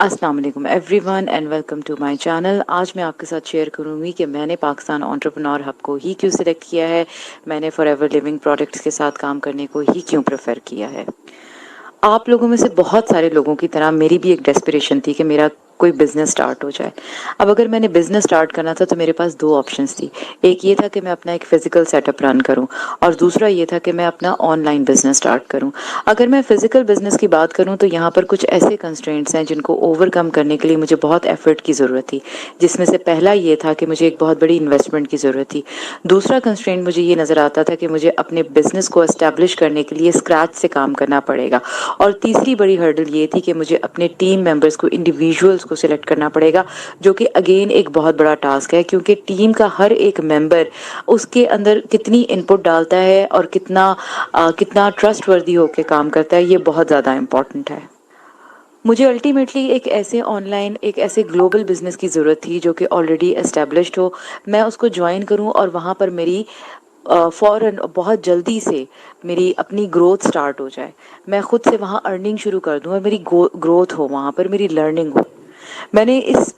अस्सलाम वालेकुम everyone and welcome to my channel. आज मैं आपके साथ शेयर करूंगी कि मैंने पाकिस्तान एंटरप्रेन्योर हब को ही क्यों सिलेक्ट किया है, मैंने फॉरएवर लिविंग प्रोडक्ट्स के साथ काम करने को ही क्यों प्रेफर किया है। आप लोगों में से बहुत सारे लोगों की तरह मेरी भी एक डेस्पिरेशन थी कि मेरा कोई बिजनेस स्टार्ट हो जाए। अब अगर मैंने बिजनेस स्टार्ट करना था तो मेरे पास दो ऑप्शंस थी। एक ये था कि मैं अपना एक फिजिकल सेटअप रन करूं और दूसरा ये था कि मैं अपना ऑनलाइन बिजनेस स्टार्ट करूं। अगर मैं फिजिकल बिजनेस की बात करूं तो यहाँ पर कुछ ऐसे कंस्ट्रेंट्स हैं जिनको ओवरकम करने के लिए मुझे बहुत एफर्ट की ज़रूरत थी, जिसमें से पहला ये था कि मुझे एक बहुत बड़ी इन्वेस्टमेंट की ज़रूरत थी। दूसरा कंस्ट्रेंट मुझे ये नज़र आता था कि मुझे अपने बिजनेस को एस्टेब्लिश करने के लिए स्क्रैच से काम करना पड़ेगा। और तीसरी बड़ी हर्डल ये थी कि मुझे अपने टीम मेंबर्स को, इंडिविजुअल्स को सिलेक्ट करना पड़ेगा, जो कि अगेन एक बहुत बड़ा टास्क है, क्योंकि टीम का हर एक मेंबर उसके अंदर कितनी इनपुट डालता है और कितना ट्रस्ट वर्दी होकर काम करता है, ये बहुत ज़्यादा इम्पॉर्टेंट है। मुझे अल्टीमेटली एक ऐसे ग्लोबल बिजनेस की ज़रूरत थी जो कि ऑलरेडी एस्टेब्लिश्ड हो, मैं उसको ज्वाइन करूं और वहाँ पर मेरी फ़ौरन बहुत जल्दी से मेरी अपनी ग्रोथ स्टार्ट हो जाए। मैं खुद से वहाँ अर्निंग शुरू कर दूँ और मेरी ग्रोथ हो, वहाँ पर मेरी लर्निंग हो। मैंने इस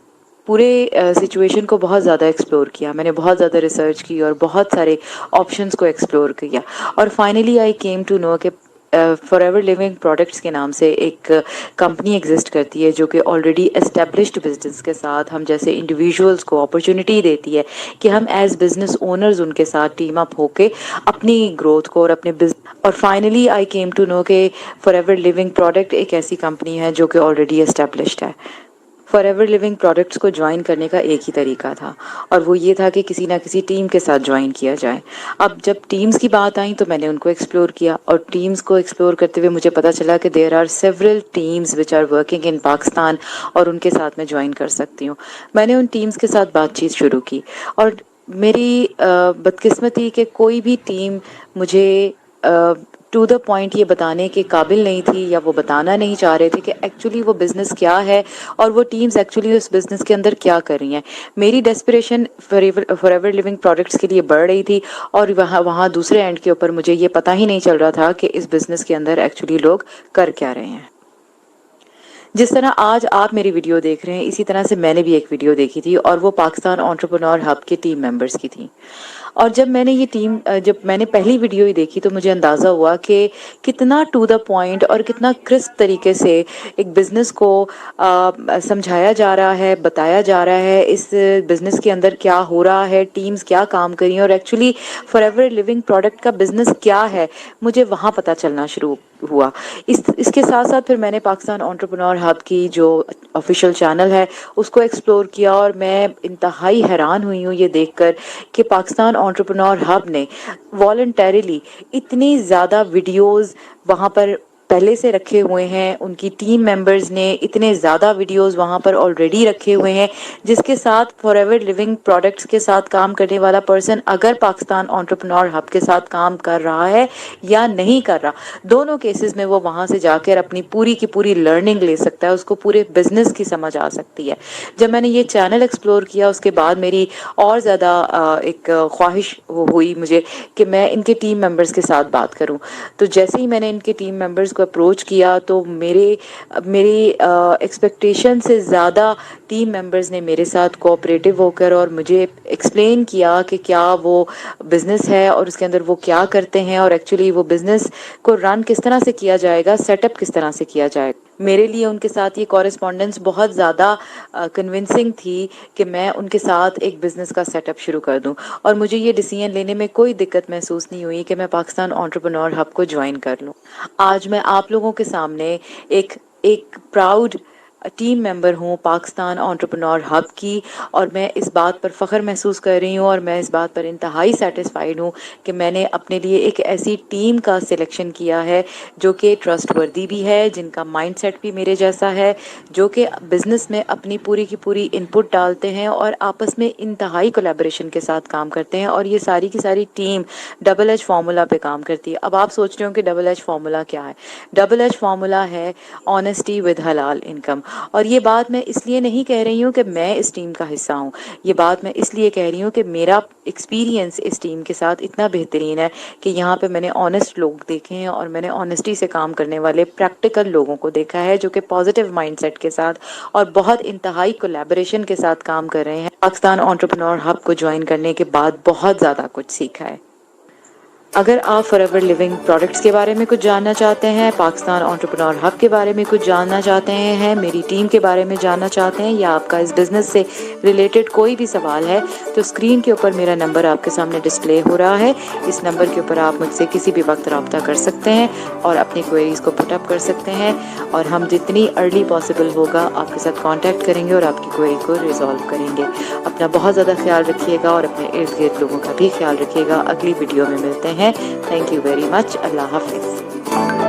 पूरे सिचुएशन को बहुत ज़्यादा एक्सप्लोर किया, मैंने बहुत ज़्यादा रिसर्च की और बहुत सारे ऑप्शंस को एक्सप्लोर किया और finally I came to know कि फॉरएवर लिविंग प्रोडक्ट्स के नाम से एक कंपनी एग्जिस्ट करती है जो कि ऑलरेडी एस्टेब्लिश्ड बिजनेस के साथ हम जैसे इंडिविजुअल्स को अपॉर्चुनिटी देती है कि हम एज बिजनेस ओनर्स उनके साथ टीम अप होके अपनी ग्रोथ को और अपने बिजनेस। और finally I came to know कि फॉरएवर लिविंग प्रोडक्ट एक ऐसी कंपनी है जो कि ऑलरेडी एस्टेब्लिश्ड है। फॉरएवर लिविंग प्रोडक्ट्स को ज्वाइन करने का एक ही तरीका था और वो ये था कि किसी ना किसी टीम के साथ ज्वाइन किया जाए। अब जब टीम्स की बात आई तो मैंने उनको एक्सप्लोर किया और टीम्स को एक्सप्लोर करते हुए मुझे पता चला कि there are several teams which are working in Pakistan और उनके साथ मैं ज्वाइन कर सकती हूँ। मैंने उन टीम्स के साथ बातचीत शुरू की और मेरी बदकिस्मती कि कोई भी टीम मुझे टू द पॉइंट ये बताने के काबिल नहीं थी या वो बताना नहीं चाह रहे थे कि एक्चुअली वो बिज़नेस क्या है और वो टीम्स एक्चुअली उस बिज़नेस के अंदर क्या कर रही हैं। मेरी डेस्पिरेशन फॉरएवर लिविंग प्रोडक्ट्स के लिए बढ़ रही थी और वहाँ दूसरे एंड के ऊपर मुझे ये पता ही नहीं चल रहा था कि इस बिज़नेस के अंदर एक्चुअली लोग कर क्या रहे हैं। जिस तरह आज आप मेरी वीडियो देख रहे हैं, इसी तरह से मैंने भी एक वीडियो देखी थी और वो पाकिस्तान एंटरप्रेन्योर हब के टीम मेंबर्स की थी। और जब मैंने पहली वीडियो ही देखी तो मुझे अंदाज़ा हुआ कि कितना टू द पॉइंट और कितना क्रिस्प तरीके से एक बिज़नेस को समझाया जा रहा है, बताया जा रहा है, इस बिज़नेस के अंदर क्या हो रहा है, टीम्स क्या काम कर रही हैं और एक्चुअली फॉरएवर लिविंग प्रोडक्ट का बिज़नेस क्या है, मुझे वहाँ पता चलना शुरू हुआ। इसके साथ साथ फिर मैंने पाकिस्तान एंटरप्रेन्योर हब की जो ऑफिशियल चैनल है उसको एक्सप्लोर किया और मैं इंतहाई हैरान हुई हूँ ये देखकर कि पाकिस्तान एंटरप्रेन्योर हब ने वॉलंटरीली इतनी ज़्यादा वीडियोस वहाँ पर पहले से रखे हुए हैं। उनकी टीम मेंबर्स ने इतने ज़्यादा वीडियोस वहाँ पर ऑलरेडी रखे हुए हैं, जिसके साथ फॉरएवर लिविंग प्रोडक्ट्स के साथ काम करने वाला पर्सन अगर पाकिस्तान एंटरप्रेन्योर हब के साथ काम कर रहा है या नहीं कर रहा, दोनों केसेस में वो वहाँ से जाकर अपनी पूरी की पूरी लर्निंग ले सकता है, उसको पूरे बिजनेस की समझ आ सकती है। जब मैंने ये चैनल एक्सप्लोर किया उसके बाद मेरी और ज़्यादा एक ख्वाहिश हुई मुझे कि मैं इनके टीम मेंबर्स के साथ बात करूं। तो जैसे ही मैंने इनके टीम मेंबर्स को अप्रोच किया तो मेरी एक्सपेक्टेशन से ज़्यादा टीम मेंबर्स ने मेरे साथ कोऑपरेटिव होकर और मुझे एक्सप्लेन किया कि क्या वो बिज़नेस है और उसके अंदर वो क्या करते हैं और एक्चुअली वो बिज़नेस को रन किस तरह से किया जाएगा, सेटअप किस तरह से किया जाएगा। मेरे लिए उनके साथ ये कॉरेस्पॉन्डेंस बहुत ज़्यादा कन्विंसिंग थी कि मैं उनके साथ एक बिज़नेस का सेटअप शुरू कर दूं और मुझे ये डिसीजन लेने में कोई दिक्कत महसूस नहीं हुई कि मैं पाकिस्तान एंटरप्रेन्योर हब को ज्वाइन कर लूं। आज मैं आप लोगों के सामने एक एक प्राउड टीम मेंबर हूँ पाकिस्तान एंटरप्रेन्योर हब की और मैं इस बात पर फ़ख्र महसूस कर रही हूँ और मैं इस बात पर इंतहाई सेटिस्फाइड हूँ कि मैंने अपने लिए एक ऐसी टीम का सिलेक्शन किया है जो कि ट्रस्टवर्दी भी है, जिनका माइंडसेट भी मेरे जैसा है, जो कि बिज़नेस में अपनी पूरी की पूरी इनपुट डालते हैं और आपस में इंतहाई कोलैबोरेशन के साथ काम करते हैं और ये सारी की सारी टीम डबल एच फार्मूला पे काम करती है। अब आप सोच रहे हो कि डबल एच फार्मूला क्या है? डबल एच फार्मूला है ऑनेस्टी विद हलाल इनकम। اور یہ بات میں اس لیے نہیں کہہ رہی ہوں کہ میں اس ٹیم کا حصہ ہوں، یہ بات میں اس لیے کہہ رہی ہوں کہ میرا ایکسپیرینس اس ٹیم کے ساتھ اتنا بہترین ہے کہ یہاں پہ میں نے آنیسٹ لوگ دیکھے ہیں اور میں نے آنیسٹی سے کام کرنے والے پریکٹیکل لوگوں کو دیکھا ہے جو کہ پازیٹیو مائنڈ سیٹ کے ساتھ اور بہت انتہائی کولیبوریشن کے ساتھ کام کر رہے ہیں۔ پاکستان انٹرپرینور ہب کو جوائن کرنے کے بعد بہت زیادہ کچھ سیکھا ہے۔ اگر آپ فار ایور لیونگ پروڈکٹس کے بارے میں کچھ جاننا چاہتے ہیں، پاکستان انٹرپرینور ہب کے بارے میں کچھ جاننا چاہتے ہیں، میری ٹیم کے بارے میں جاننا چاہتے ہیں، یا آپ کا اس بزنس سے ریلیٹڈ کوئی بھی سوال ہے، تو اسکرین کے اوپر میرا نمبر آپ کے سامنے ڈسپلے ہو رہا ہے۔ اس نمبر کے اوپر آپ مجھ سے کسی بھی وقت رابطہ کر سکتے ہیں اور اپنی کوئریز کو پٹ اپ کر سکتے ہیں، اور ہم جتنی ارلی پاسبل ہوگا آپ کے ساتھ کانٹیکٹ کریں گے اور آپ کی کوئری کو ریزالو کریں گے۔ اپنا بہت زیادہ خیال رکھیے گا اور اپنے ارد گرد لوگوں کا بھی خیال رکھیے گا۔ اگلی ویڈیو میں ملتے ہیں۔ Thank you very much. اللہ حافظ۔